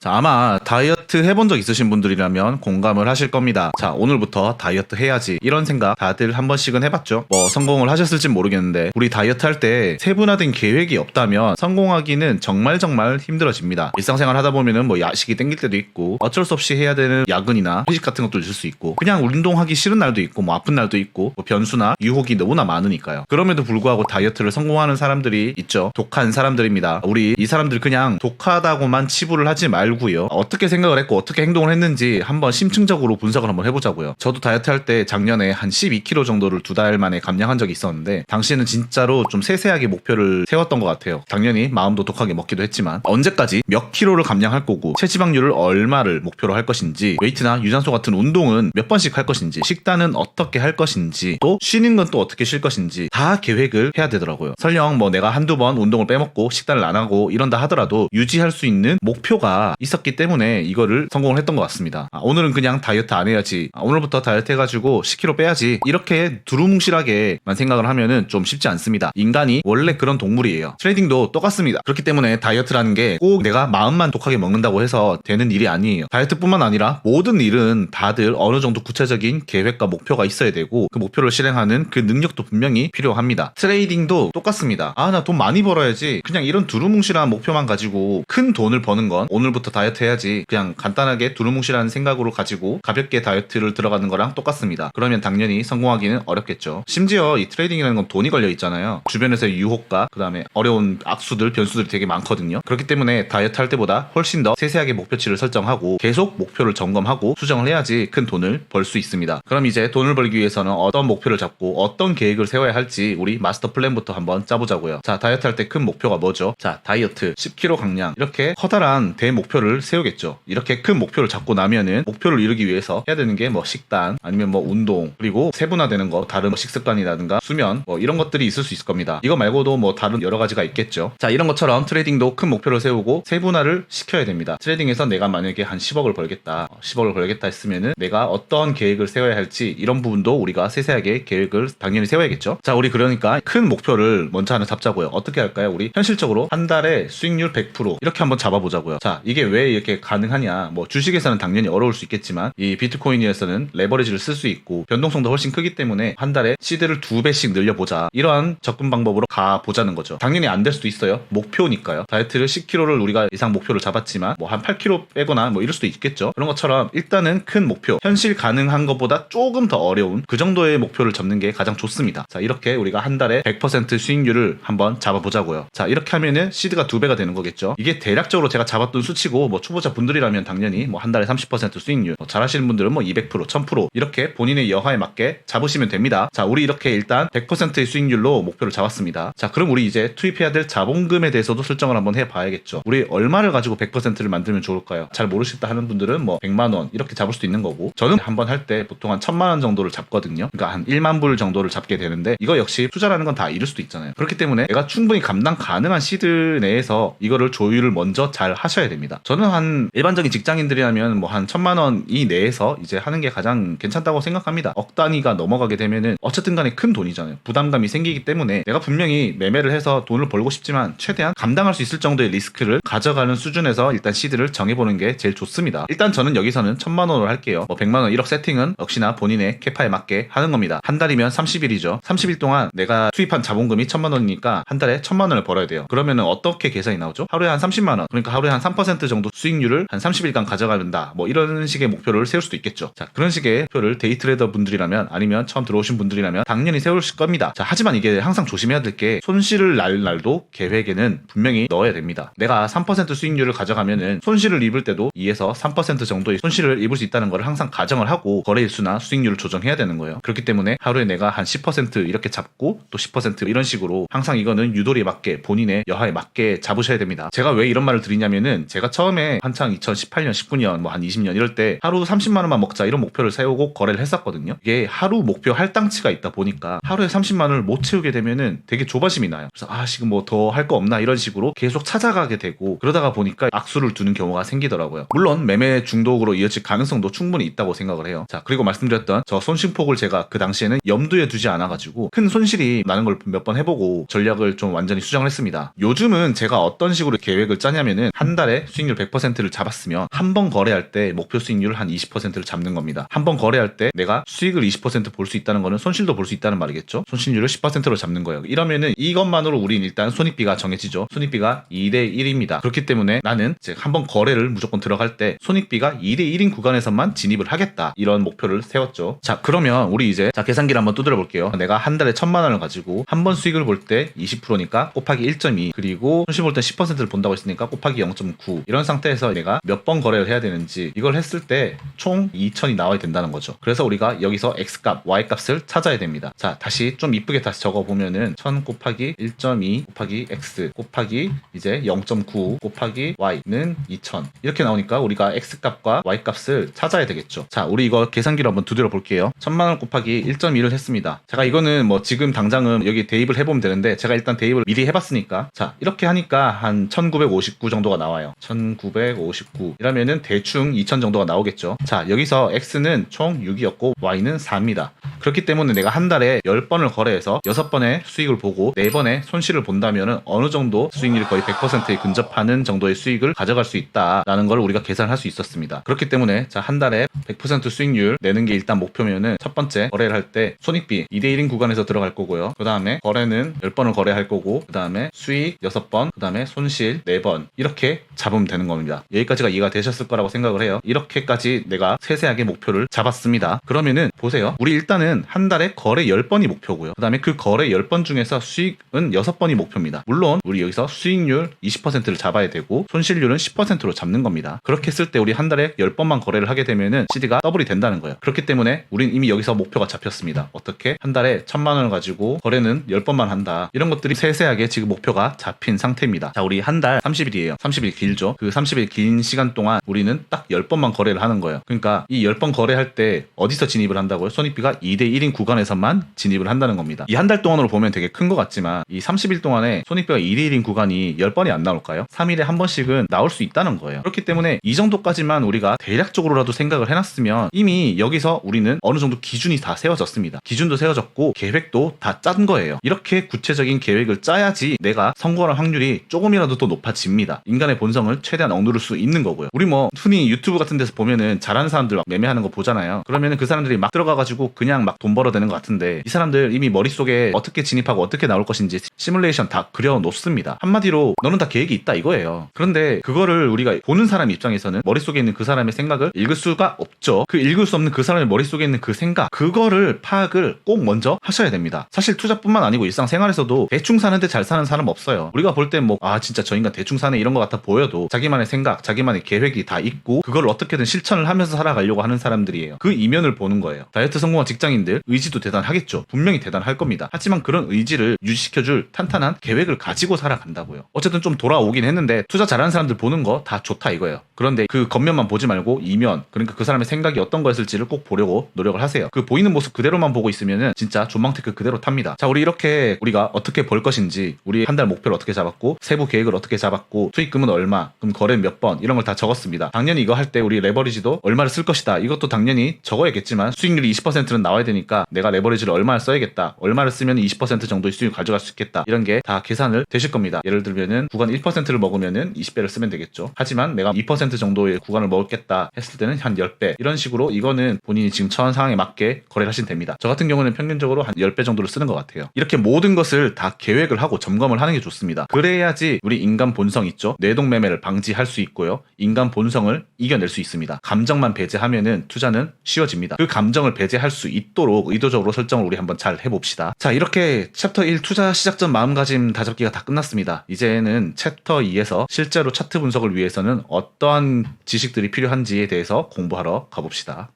자, 아마 다이어트 해본 적 있으신 분들이라면 공감을 하실 겁니다. 자, 오늘부터 다이어트 해야지 이런 생각 다들 한 번씩은 해봤죠. 뭐 성공을 하셨을진 모르겠는데 우리 다이어트 할 때 세분화된 계획이 없다면 성공하기는 정말 힘들어집니다. 일상생활 하다 보면은 뭐 야식이 땡길 때도 있고 어쩔 수 없이 해야 되는 야근이나 회식 같은 것도 있을 수 있고 그냥 운동하기 싫은 날도 있고 뭐 아픈 날도 있고 뭐 변수나 유혹이 너무나 많으니까요. 그럼에도 불구하고 다이어트를 성공하는 사람들이 있죠. 독한 사람들입니다. 우리 이 사람들 그냥 독하다고만 치부를 하지 말고요. 어떻게 생각을 했고 어떻게 행동을 했는지 한번 심층적으로 분석을 한번 해보자고요. 저도 다이어트 할 때 작년에 한 12kg 정도를 2달 만에 감량한 적이 있었는데 당시에는 진짜로 좀 세세하게 목표를 세웠던 것 같아요. 당연히 마음도 독하게 먹기도 했지만 언제까지 몇 킬로를 감량할 거고 체지방률을 얼마를 목표로 할 것인지 웨이트나 유산소 같은 운동은 몇 번씩 할 것인지 식단은 어떻게 할 것인지 또 쉬는 건 또 어떻게 쉴 것인지 다 계획을 해야 되더라고요. 설령 뭐 내가 한두 번 운동을 빼먹고 식단을 안 하고 이런다 하더라도 유지할 수 있는 목표가 있었기 때문에 이거를 성공을 했던 것 같습니다. 오늘은 그냥 다이어트 안 해야지, 오늘부터 다이어트 해가지고 10kg 빼야지 이렇게 두루뭉실하게만 생각을 하면은 좀 쉽지 않습니다. 인간이 원래 그런 동물이에요. 트레이딩도 똑같습니다. 그렇기 때문에 다이어트라는 게 꼭 내가 마음만 독하게 먹는다고 해서 되는 일이 아니에요. 다이어트뿐만 아니라 모든 일은 다들 어느 정도 구체적인 계획과 목표가 있어야 되고 그 목표를 실행하는 그 능력도 분명히 필요합니다. 트레이딩도 똑같습니다. 나 돈 많이 벌어야지, 그냥 이런 두루뭉실한 목표만 가지고 큰 돈을 버는 건 오늘부터 다이어트 해야지 그냥 간단하게 두루뭉실한 생각으로 가지고 가볍게 다이어트를 들어가는 거랑 똑같습니다. 그러면 당연히 성공하기는 어렵겠죠. 심지어 이 트레이딩이라는 건 돈이 걸려 있잖아요. 주변에서의 유혹과 그 다음에 어려운 악수들, 변수들이 되게 많거든요. 그렇기 때문에 다이어트 할 때보다 훨씬 더 세세하게 목표치를 설정하고 계속 목표를 점검하고 수정을 해야지 큰 돈을 벌 수 있습니다. 그럼 이제 돈을 벌기 위해서는 어떤 목표를 잡고 어떤 계획을 세워야 할지 우리 마스터 플랜부터 한번 짜보자고요. 자, 다이어트 할 때 큰 목표가 뭐죠? 자, 다이어트 10kg 감량, 이렇게 커다란 대목표를 세우겠죠. 이렇게 큰 목표를 잡고 나면은 목표를 이루기 위해서 해야 되는 게 뭐 식단 아니면 뭐 운동, 그리고 세분화되는 거, 다른 뭐 식습관이라든가 수면, 뭐 이런 것들이 있을 수 있을 겁니다. 이거 말고도 뭐 다른 여러 가지가 있겠죠. 자, 이런 것처럼 트레이딩도 큰 목표를 세우고 세분화를 시켜야 됩니다. 트레이딩에서 내가 만약에 한 10억을 벌겠다, 10억을 벌겠다 했으면은 내가 어떤 계획을 세워야 할지 이런 부분도 우리가 세세하게 계획을 당연히 세워야겠죠. 자, 우리 그러니까 큰 목표를 먼저 하나 잡자고요. 어떻게 할까요? 우리 현실적으로 한 달에 수익률 100% 이렇게 한번 잡아보자고요. 자, 이게 왜 이렇게 가능하냐? 뭐 주식에서는 당연히 어려울 수 있겠지만 이 비트코인에서는 레버리지를 쓸 수 있고 변동성도 훨씬 크기 때문에 한 달에 시드를 2배씩 늘려보자, 이러한 접근 방법으로 가보자는 거죠. 당연히 안 될 수도 있어요. 목표니까요. 다이어트를 10kg를 우리가 이상 목표를 잡았지만 뭐 한 8kg 빼거나 뭐 이럴 수도 있겠죠. 그런 것처럼 일단은 큰 목표, 현실 가능한 것보다 조금 더 어려운 그 정도의 목표를 잡는 게 가장 좋습니다. 자, 이렇게 우리가 한 달에 100% 수익률을 한번 잡아보자고요. 자, 이렇게 하면은 시드가 2배가 되는 거겠죠. 이게 대략적으로 제가 잡았던 수치고 뭐 초보자 분들이라면 당연히 뭐 한 달에 30% 수익률, 뭐 잘하시는 분들은 뭐 200%, 1000% 이렇게 본인의 여하에 맞게 잡으시면 됩니다. 자, 우리 이렇게 일단 100%의 수익률로 목표를 잡았습니다. 자, 그럼 우리 이제 투입해야 될 자본금에 대해서도 설정을 한번 해봐야겠죠. 우리 얼마를 가지고 100%를 만들면 좋을까요? 잘 모르시다 하는 분들은 뭐 100만원 이렇게 잡을 수도 있는 거고, 저는 한번 할 때 보통 한 1000만원 정도를 잡거든요. 그러니까 한 1만 불 정도를 잡게 되는데 이거 역시 투자라는 건 다 이룰 수도 있잖아요. 그렇기 때문에 내가 충분히 감당 가능한 시드 내에서 이거를 조율을 먼저 잘 하셔야 됩니다. 저는 한 일반적인 직장인들이라면 뭐 한 1000만원 이 내에서 이제 하는 게 가장 괜찮다고 생각합니다. 억 단위가 넘어가게 되면은 어쨌든 간에 큰 돈이잖아요. 부담감이 생기기 때문에 내가 분명히 매매를 해서 돈을 벌고 싶지만 최대한 감당할 수 있을 정도의 리스크를 가져가는 수준에서 일단 시드를 정해보는 게 제일 좋습니다. 일단 저는 여기서는 1000만원으로 할게요. 뭐 100만원 1억 세팅은 역시나 본인의 캐파에 맞게 하는 겁니다. 한 달이면 30일이죠. 30일 동안 내가 투입한 자본금이 1000만원이니까 한 달에 1000만원을 벌어야 돼요. 그러면은 어떻게 계산이 나오죠? 하루에 한 30만원, 그러니까 하루에 한 3% 정도 수익률을 한 30일간 가져간다, 뭐 이런 식의 목표를 세울 수도 있겠죠. 자, 그런 식의 목표를 데이트레이더 분들이라면 아니면 처음 들어오신 분들이라면 당연히 세우실 겁니다. 자, 하지만 이게 항상 조심해야 될 게 손실을 날 날도 계획에는 분명히 넣어야 됩니다. 내가 3% 수익률을 가져가면은 손실을 입을 때도 2에서 3% 정도의 손실을 입을 수 있다는 걸 항상 가정을 하고 거래일수나 수익률을 조정해야 되는 거예요. 그렇기 때문에 하루에 내가 한 10% 이렇게 잡고 또 10% 이런 식으로 항상 이거는 유도리에 맞게 본인의 여하에 맞게 잡으셔야 됩니다. 제가 왜 이런 말을 드리냐면은 제가 처음에 한창 2018년, 19년 뭐 한 20년 이럴 때 하루 30만원만 먹자 이런 목표를 세우고 거래를 했었거든요. 이게 하루 목표 할당치가 있다 보니까 하루에 30만원을 못 채우게 되면은 되게 조바심이 나요. 그래서 지금 뭐 더 할 거 없나 이런 식으로 계속 찾아가게 되고 그러다가 보니까 악수를 두는 경우가 생기더라고요. 물론 매매 중독으로 이어질 가능성도 충분히 있다고 생각을 해요. 자, 그리고 말씀드렸던 저 손실폭을 제가 그 당시에는 염두에 두지 않아가지고 큰 손실이 나는 걸 몇 번 해보고 전략을 좀 완전히 수정을 했습니다. 요즘은 제가 어떤 식으로 계획을 짜냐면은 한 달에 수익률 수익률 100%를 잡았으면 한 번 거래할 때 목표 수익률 한 20%를 잡는 겁니다. 한 번 거래할 때 내가 수익을 20% 볼 수 있다는 거는 손실도 볼 수 있다는 말이겠죠. 손실률을 10%로 잡는 거예요. 이러면은 이것만으로 우린 일단 손익비가 정해지죠. 손익비가 2대 1입니다. 그렇기 때문에 나는 이제 한 번 거래를 무조건 들어갈 때 손익비가 2대 1인 구간에서만 진입을 하겠다. 이런 목표를 세웠죠. 자, 그러면 우리 이제 계산기를 한번 두드려 볼게요. 내가 한 달에 1000만 원을 가지고 한 번 수익을 볼 때 20%니까 곱하기 1.2 그리고 손실 볼 때 10%를 본다고 했으니까 곱하기 0.9 이런 상태에서 내가 몇 번 거래를 해야 되는지 이걸 했을 때 총 2000이 나와야 된다는 거죠. 그래서 우리가 여기서 X값, Y값을 찾아야 됩니다. 자, 다시 좀 이쁘게 다시 적어보면은 1000 곱하기 1.2 곱하기 X 곱하기 이제 0.9 곱하기 Y는 2000 이렇게 나오니까 우리가 X값과 Y값을 찾아야 되겠죠. 자, 우리 이거 계산기로 한번 두드려 볼게요. 1000만원 곱하기 1.2를 했습니다. 제가 이거는 뭐 지금 당장은 여기 대입을 해보면 되는데 제가 일단 대입을 미리 해봤으니까 자, 이렇게 하니까 한 1959 정도가 나와요. 1959 이러면은 대충 2000 정도가 나오겠죠. 자, 여기서 X는 총 6이었고 Y는 4입니다. 그렇기 때문에 내가 한 달에 10번을 거래해서 6번의 수익을 보고 4번의 손실을 본다면 어느 정도 수익률이 거의 100%에 근접하는 정도의 수익을 가져갈 수 있다라는 걸 우리가 계산할 수 있었습니다. 그렇기 때문에 자, 한 달에 100% 수익률 내는 게 일단 목표면은 첫 번째 거래를 할 때 손익비 2대 1인 구간에서 들어갈 거고요. 그 다음에 거래는 10번을 거래할 거고 그 다음에 수익 6번 그 다음에 손실 4번 이렇게 잡으면 되는 겁니다. 여기까지가 이해가 되셨을 거라고 생각을 해요. 이렇게까지 내가 세세하게 목표를 잡았습니다. 그러면은 보세요. 우리 일단은 한 달에 거래 10번이 목표고요. 그 다음에 그 거래 10번 중에서 수익은 6번이 목표입니다. 물론 우리 여기서 수익률 20%를 잡아야 되고 손실률은 10%로 잡는 겁니다. 그렇게 했을 때 우리 한 달에 10번만 거래를 하게 되면은 CD가 더블이 된다는 거예요. 그렇기 때문에 우린 이미 여기서 목표가 잡혔습니다. 어떻게? 한 달에 1000만 원을 가지고 거래는 10번만 한다. 이런 것들이 세세하게 지금 목표가 잡힌 상태입니다. 자, 우리 한 달 30일이에요. 30일 길죠? 그 30일 긴 시간 동안 우리는 딱 10번만 거래를 하는 거예요. 그러니까 이 10번 거래할 때 어디서 진입을 한다고요? 손익비가 2대 1인 구간에서만 진입을 한다는 겁니다. 이 한 달 동안으로 보면 되게 큰 것 같지만 이 30일 동안에 손익비가 2대 1인 구간이 10번이 안 나올까요? 3일에 한 번씩은 나올 수 있다는 거예요. 그렇기 때문에 이 정도까지만 우리가 대략적으로라도 생각을 해놨으면 이미 여기서 우리는 어느 정도 기준이 다 세워졌습니다. 기준도 세워졌고 계획도 다 짠 거예요. 이렇게 구체적인 계획을 짜야지 내가 성공할 확률이 조금이라도 더 높아집니다. 인간의 본성을 최대한 억누를 수 있는 거고요. 우리 뭐 흔히 유튜브 같은 데서 보면은 잘하는 사람들 막 매매하는 거 보잖아요. 그러면은 그 사람들이 막 들어가가지고 그냥 막 돈 벌어대는 것 같은데 이 사람들 이미 머릿속에 어떻게 진입하고 어떻게 나올 것인지 시뮬레이션 다 그려놓습니다. 한마디로 너는 다 계획이 있다 이거예요. 그런데 그거를 우리가 보는 사람 입장에서는 머릿속에 있는 그 사람의 생각을 읽을 수가 없죠. 그 읽을 수 없는 그 사람의 머릿속에 있는 그 생각 그거를 파악을 꼭 먼저 하셔야 됩니다. 사실 투자뿐만 아니고 일상생활에서도 대충 사는데 잘 사는 사람 없어요. 우리가 볼 땐 뭐 진짜 저 인간 대충 사네 이런 것 같아 보여도 자기만의 생각 자기만의 계획이 다 있고 그걸 어떻게든 실천을 하면서 살아가려고 하는 사람들이에요. 그 이면을 보는 거예요. 다이어트 성공한 직장인들 의지도 대단하겠죠. 분명히 대단할 겁니다. 하지만 그런 의지를 유지시켜줄 탄탄한 계획을 가지고 살아간다고요. 어쨌든 좀 돌아오긴 했는데 투자 잘하는 사람들 보는 거 다 좋다 이거예요. 그런데 그 겉면만 보지 말고 이면 그러니까 그 사람의 생각이 어떤 거였을지를 꼭 보려고 노력을 하세요. 그 보이는 모습 그대로만 보고 있으면은 진짜 존망테크 그대로 탑니다. 자, 우리 이렇게 우리가 어떻게 벌 것인지 우리 한 달 목표를 어떻게 잡았고 세부 계획을 어떻게 잡았고 수익금은 얼마 그럼 거래 몇 번 이런 걸 다 적었습니다. 당연히 이거 할 때 우리 레버리지도 얼마를 쓸 것이다 이것도 당연히 적어야겠지만 수익률이 20%는 나와야 되니까 내가 레버리지를 얼마를 써야겠다 얼마를 쓰면 20% 정도의 수익을 가져갈 수 있겠다 이런 게 다 계산을 되실 겁니다. 예를 들면은 구간 1%를 먹으면은 20배를 쓰면 되겠죠. 하지만 내가 2% 정도의 구간을 먹겠다 했을 때는 한 10배 이런 식으로 이거는 본인이 지금 처한 상황에 맞게 거래를 하시면 됩니다. 저 같은 경우는 평균적으로 한 10배 정도를 쓰는 것 같아요. 이렇게 모든 것을 다 계획을 하고 점검을 하는 게 좋습니다. 그래야지 우리 인간 본성 있죠. 뇌동매매를 방지할 수 있고요. 인간 본성을 이겨낼 수 있습니다. 감정만 배제하면은 투자는 쉬워집니다. 그 감정을 배제할 수 있도록 의도적으로 설정을 우리 한번 잘 해봅시다. 자, 이렇게 챕터 1 투자 시작 전 마음가짐 다잡기가 다 끝났습니다. 이제는 챕터 2에서 실제로 차트 분석을 위해서는 어떠한 지식들이 필요한지에 대해서 공부하러 가봅시다.